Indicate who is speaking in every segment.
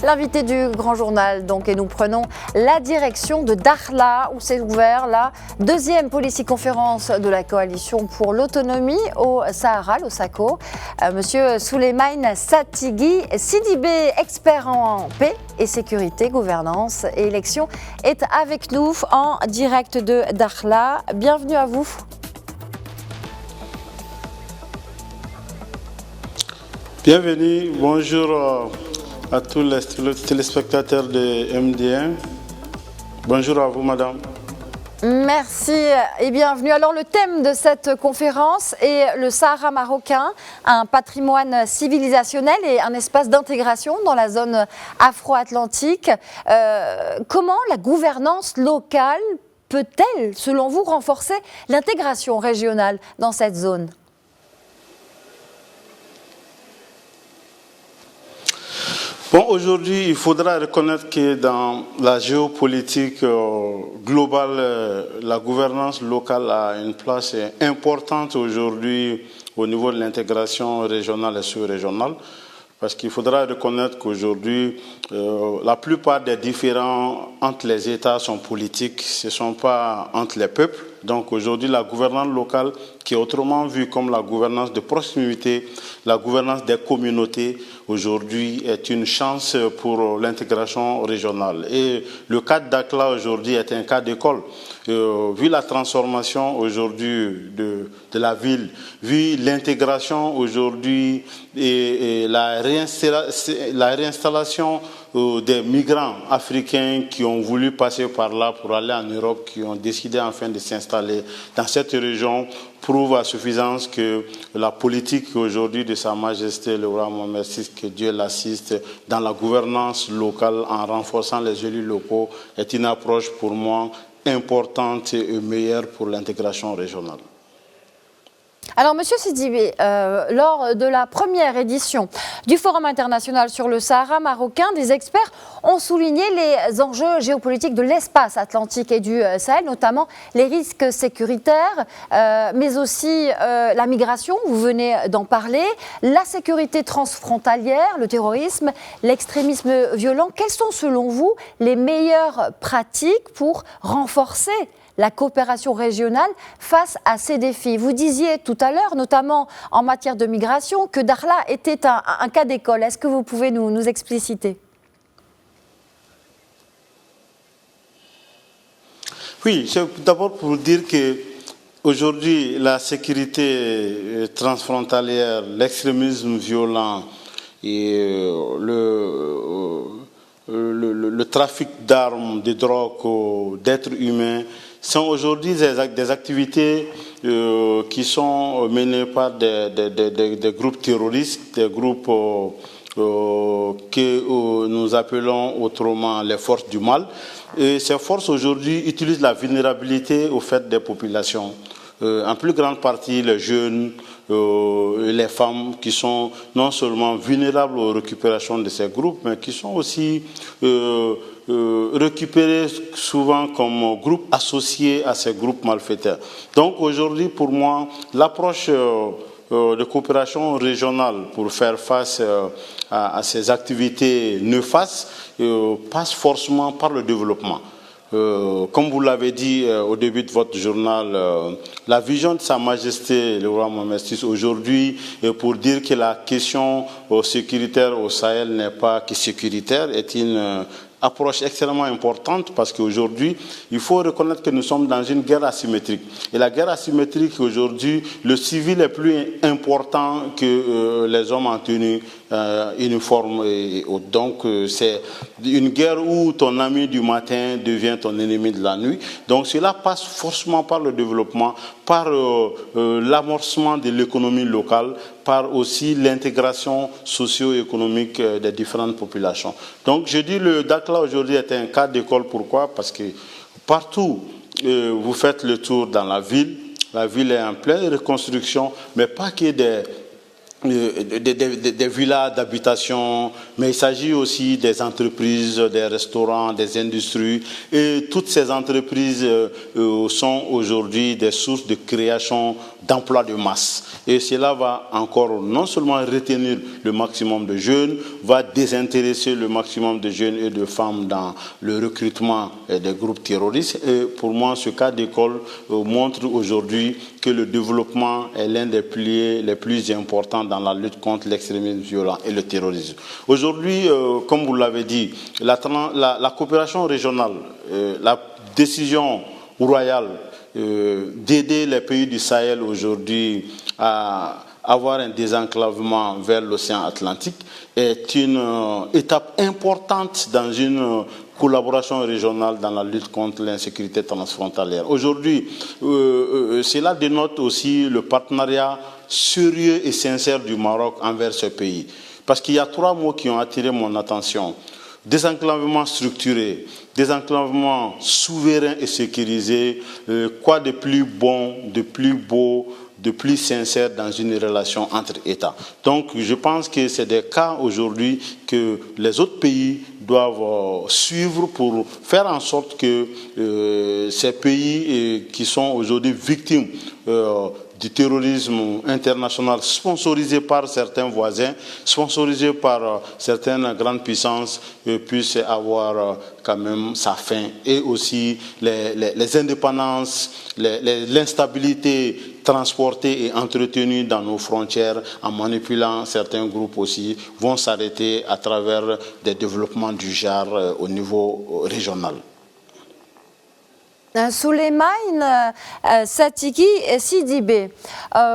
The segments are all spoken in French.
Speaker 1: L'invité du Grand Journal, donc, et nous prenons la direction de Dakhla, où s'est ouverte la deuxième Policy-conférence de la Coalition pour l'autonomie au Sahara, l'OSACO. Monsieur Souleymane Satigui Sidibé, expert en paix et sécurité, gouvernance et élection, est avec nous en direct de Dakhla. Bienvenue à vous.
Speaker 2: Bienvenue, bonjour à tous les téléspectateurs de MDN. Bonjour à vous, madame.
Speaker 1: Merci et bienvenue. Alors, le thème de cette conférence est le Sahara marocain, un patrimoine civilisationnel et un espace d'intégration dans la zone afro-atlantique. Comment la gouvernance locale peut-elle, selon vous, renforcer l'intégration régionale dans cette zone ?
Speaker 2: Bon, aujourd'hui, il faudra reconnaître que dans la géopolitique globale, la gouvernance locale a une place importante aujourd'hui au niveau de l'intégration régionale et sous-régionale. Parce qu'il faudra reconnaître qu'aujourd'hui, la plupart des différends entre les États sont politiques, ce ne sont pas entre les peuples. Donc aujourd'hui, la gouvernance locale, qui est autrement vue comme la gouvernance de proximité, la gouvernance des communautés, aujourd'hui est une chance pour l'intégration régionale. Et le cas de Dakhla aujourd'hui est un cas d'école. Vu la transformation aujourd'hui de la ville, vu l'intégration aujourd'hui et la réinstallation des migrants africains qui ont voulu passer par là pour aller en Europe, qui ont décidé enfin de s'installer dans cette région, prouve à suffisance que la politique aujourd'hui de Sa Majesté le roi Mohammed VI, que Dieu l'assiste, dans la gouvernance locale en renforçant les élus locaux, est une approche pour moi importante et meilleure pour l'intégration régionale.
Speaker 1: Alors, Monsieur Sidibé, lors de la première édition du Forum international sur le Sahara marocain, des experts ont souligné les enjeux géopolitiques de l'espace atlantique et du Sahel, notamment les risques sécuritaires, mais aussi la migration, vous venez d'en parler, la sécurité transfrontalière, le terrorisme, l'extrémisme violent. Quelles sont, selon vous, les meilleures pratiques pour renforcer la coopération régionale face à ces défis? Vous disiez tout à l'heure, notamment en matière de migration, que Dakhla était un cas d'école. Est-ce que vous pouvez nous expliciter?
Speaker 2: Oui, c'est d'abord pour dire que aujourd'hui, la sécurité transfrontalière, l'extrémisme violent et le trafic d'armes, de drogue, d'êtres humains sont aujourd'hui des activités qui sont menées par des groupes terroristes, des groupes que nous appelons autrement les forces du mal. Et ces forces aujourd'hui utilisent la vulnérabilité au fait des populations. En plus grande partie les jeunes, les femmes qui sont non seulement vulnérables aux récupérations de ces groupes, mais qui sont aussi récupérés souvent comme groupes associés à ces groupes malfaiteurs. Donc aujourd'hui, pour moi, l'approche de coopération régionale pour faire face à ces activités néfastes passe forcément par le développement. Comme vous l'avez dit au début de votre journal, la vision de Sa Majesté le roi Mohammed VI aujourd'hui, pour dire que la question sécuritaire au Sahel n'est pas que sécuritaire, est une approche extrêmement importante parce qu'aujourd'hui, il faut reconnaître que nous sommes dans une guerre asymétrique. Et la guerre asymétrique, aujourd'hui, le civil est plus important que les hommes en tenue uniforme. Donc, c'est une guerre où ton ami du matin devient ton ennemi de la nuit. Donc, cela passe forcément par le développement, par l'amorcement de l'économie locale, par aussi l'intégration socio-économique des différentes populations. Donc, je dis le Dakhla aujourd'hui est un cas d'école. Pourquoi? Parce que partout, vous faites le tour dans la ville est en pleine reconstruction, mais pas que des villas d'habitation, mais il s'agit aussi des entreprises, des restaurants, des industries. Et toutes ces entreprises sont aujourd'hui des sources de création d'emplois de masse. Et cela va encore non seulement retenir le maximum de jeunes, va désintéresser le maximum de jeunes et de femmes dans le recrutement des groupes terroristes. Et pour moi, ce cas d'école montre aujourd'hui que le développement est l'un des piliers les plus importants dans la lutte contre l'extrémisme violent et le terrorisme. Aujourd'hui, comme vous l'avez dit, la coopération régionale, la décision royale d'aider les pays du Sahel aujourd'hui à avoir un désenclavement vers l'océan Atlantique est une étape importante dans une collaboration régionale dans la lutte contre l'insécurité transfrontalière. Aujourd'hui, cela dénote aussi le partenariat sérieux et sincère du Maroc envers ce pays. Parce qu'il y a 3 mots qui ont attiré mon attention. Désenclavement structuré, désenclavement souverain et sécurisé, quoi de plus bon, de plus beau, de plus sincère dans une relation entre États. Donc je pense que c'est des cas aujourd'hui que les autres pays doivent suivre pour faire en sorte que ces pays qui sont aujourd'hui victimes du terrorisme international sponsorisé par certains voisins, sponsorisé par certaines grandes puissances, puisse avoir quand même sa fin. Et aussi les indépendances, l'instabilité transportée et entretenue dans nos frontières en manipulant certains groupes aussi vont s'arrêter à travers des développements du genre au niveau régional.
Speaker 1: Souleymane Satiki Sidibé,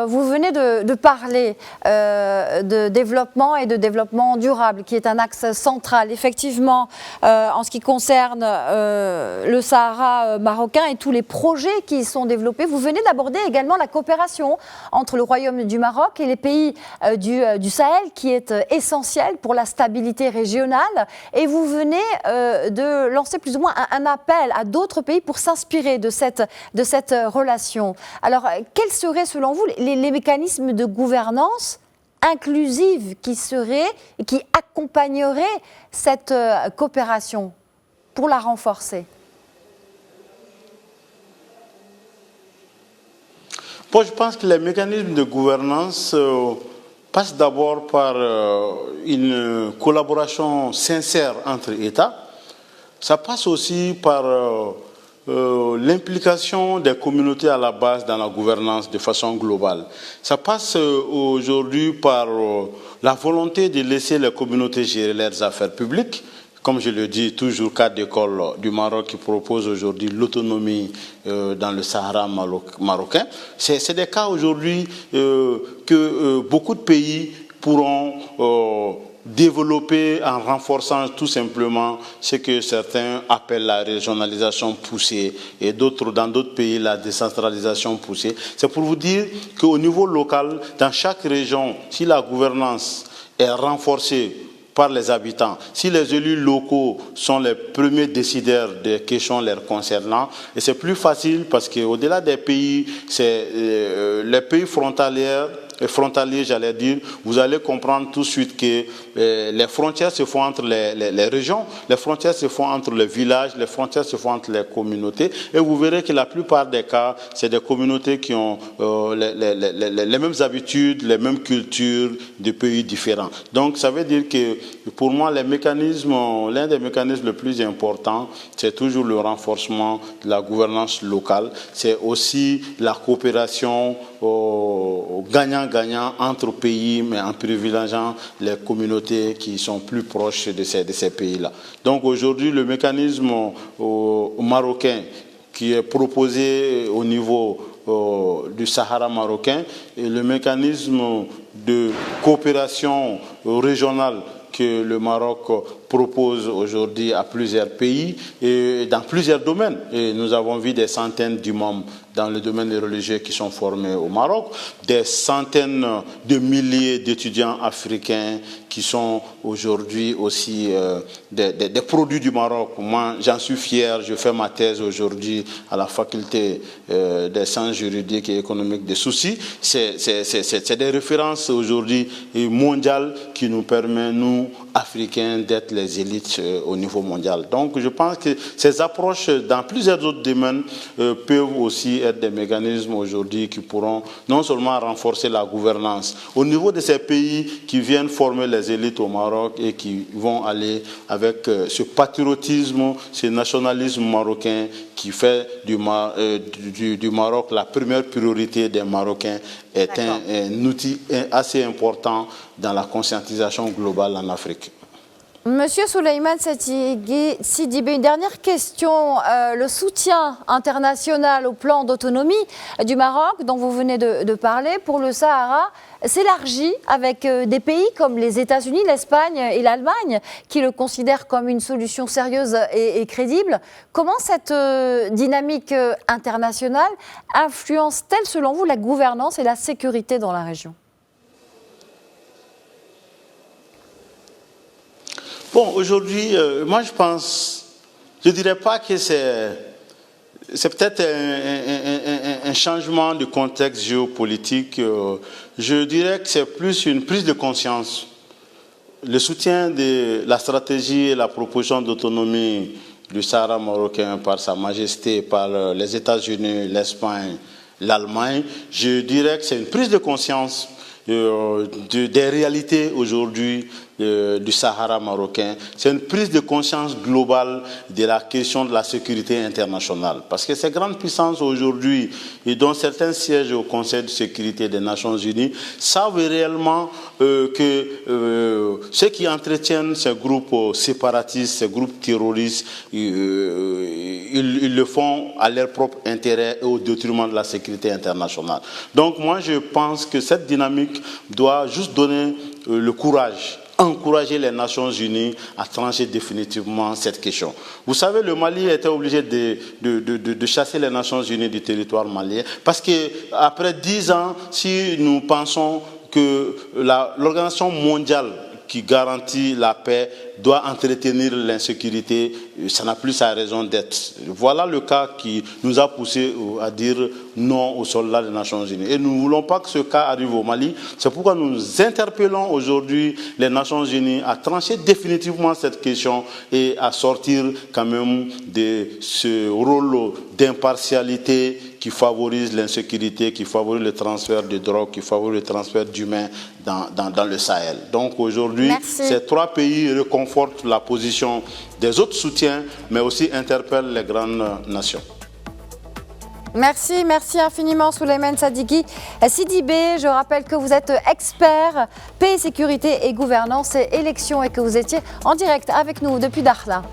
Speaker 1: vous venez de parler de développement et de développement durable, qui est un axe central, effectivement, en ce qui concerne le Sahara marocain et tous les projets qui y sont développés. Vous venez d'aborder également la coopération entre le Royaume du Maroc et les pays du Sahel, qui est essentielle pour la stabilité régionale. Et vous venez de lancer plus ou moins un appel à d'autres pays pour s'inspirer de cette relation. Alors, quels seraient selon vous les mécanismes de gouvernance inclusive qui accompagneraient cette coopération pour la renforcer?
Speaker 2: Bon, je pense que les mécanismes de gouvernance passent d'abord par une collaboration sincère entre États. Ça passe aussi par l'implication des communautés à la base dans la gouvernance de façon globale. Ça passe aujourd'hui par la volonté de laisser les communautés gérer leurs affaires publiques. Comme je le dis, toujours cas d'école du Maroc qui propose aujourd'hui l'autonomie dans le Sahara marocain. C'est des cas aujourd'hui que beaucoup de pays pourront développer en renforçant tout simplement ce que certains appellent la régionalisation poussée et dans d'autres pays la décentralisation poussée. C'est pour vous dire qu'au niveau local, dans chaque région, si la gouvernance est renforcée par les habitants, si les élus locaux sont les premiers décideurs des questions les concernant, et c'est plus facile parce qu'au-delà des pays, c'est les pays frontaliers, j'allais dire, vous allez comprendre tout de suite que les frontières se font entre les régions, les frontières se font entre les villages, les frontières se font entre les communautés, et vous verrez que la plupart des cas, c'est des communautés qui ont les mêmes habitudes, les mêmes cultures de pays différents. Donc ça veut dire que pour moi, l'un des mécanismes les plus importants, c'est toujours le renforcement de la gouvernance locale, c'est aussi la coopération gagnant-gagnant entre pays, mais en privilégiant les communautés qui sont plus proches de ces pays-là. Donc aujourd'hui, le mécanisme marocain qui est proposé au niveau du Sahara marocain et le mécanisme de coopération régionale que le Maroc propose aujourd'hui à plusieurs pays et dans plusieurs domaines. Et nous avons vu des centaines d'imams dans le domaine des religieux qui sont formés au Maroc, des centaines de milliers d'étudiants africains qui sont aujourd'hui aussi des produits du Maroc. Moi, j'en suis fier, je fais ma thèse aujourd'hui à la faculté des sciences juridiques et économiques de Soucy. C'est des références aujourd'hui mondiales qui nous permettent, nous, Africains, d'être les élites au niveau mondial. Donc, je pense que ces approches dans plusieurs autres domaines peuvent aussi être des mécanismes aujourd'hui qui pourront non seulement renforcer la gouvernance au niveau de ces pays qui viennent former les élites au Maroc et qui vont aller avec ce patriotisme, ce nationalisme marocain qui fait du Maroc la première priorité des Marocains, est un outil assez important dans la conscientisation globale en Afrique.
Speaker 1: Monsieur Souleymane Sidibé, une dernière question. Le soutien international au plan d'autonomie du Maroc, dont vous venez de parler, pour le Sahara, s'élargit avec des pays comme les États-Unis, l'Espagne et l'Allemagne, qui le considèrent comme une solution sérieuse et crédible. Comment cette dynamique internationale influence-t-elle, selon vous, la gouvernance et la sécurité dans la région ?
Speaker 2: Bon, aujourd'hui, moi je pense, je ne dirais pas que c'est peut-être un changement de contexte géopolitique. Je dirais que c'est plus une prise de conscience. Le soutien de la stratégie et la proposition d'autonomie du Sahara marocain par Sa Majesté, par les États-Unis, l'Espagne, l'Allemagne, je dirais que c'est une prise de conscience des réalités aujourd'hui du Sahara marocain. C'est une prise de conscience globale de la question de la sécurité internationale. Parce que ces grandes puissances aujourd'hui, et dont certains siègent au Conseil de sécurité des Nations Unies, savent réellement que ceux qui entretiennent ces groupes séparatistes, ces groupes terroristes, ils le font à leur propre intérêt et au détriment de la sécurité internationale. Donc moi je pense que cette dynamique doit juste donner le courage, encourager les Nations Unies à trancher définitivement cette question. Vous savez, le Mali était obligé de chasser les Nations Unies du territoire malien parce qu'après 10 ans, si nous pensons que l'Organisation mondiale qui garantit la paix doit entretenir l'insécurité, ça n'a plus sa raison d'être. Voilà le cas qui nous a poussé à dire non aux soldats des Nations Unies. Et nous ne voulons pas que ce cas arrive au Mali. C'est pourquoi nous interpellons aujourd'hui les Nations Unies à trancher définitivement cette question et à sortir quand même de ce rôle d'impartialité qui favorise l'insécurité, qui favorise le transfert de drogue, qui favorise le transfert d'humains dans le Sahel. Donc aujourd'hui, ces trois pays reconfortent la position des autres soutiens, mais aussi interpellent les grandes nations.
Speaker 1: Merci infiniment Souleymane Sidibé. Je rappelle que vous êtes expert paix, sécurité et gouvernance et élections et que vous étiez en direct avec nous depuis Dakhla.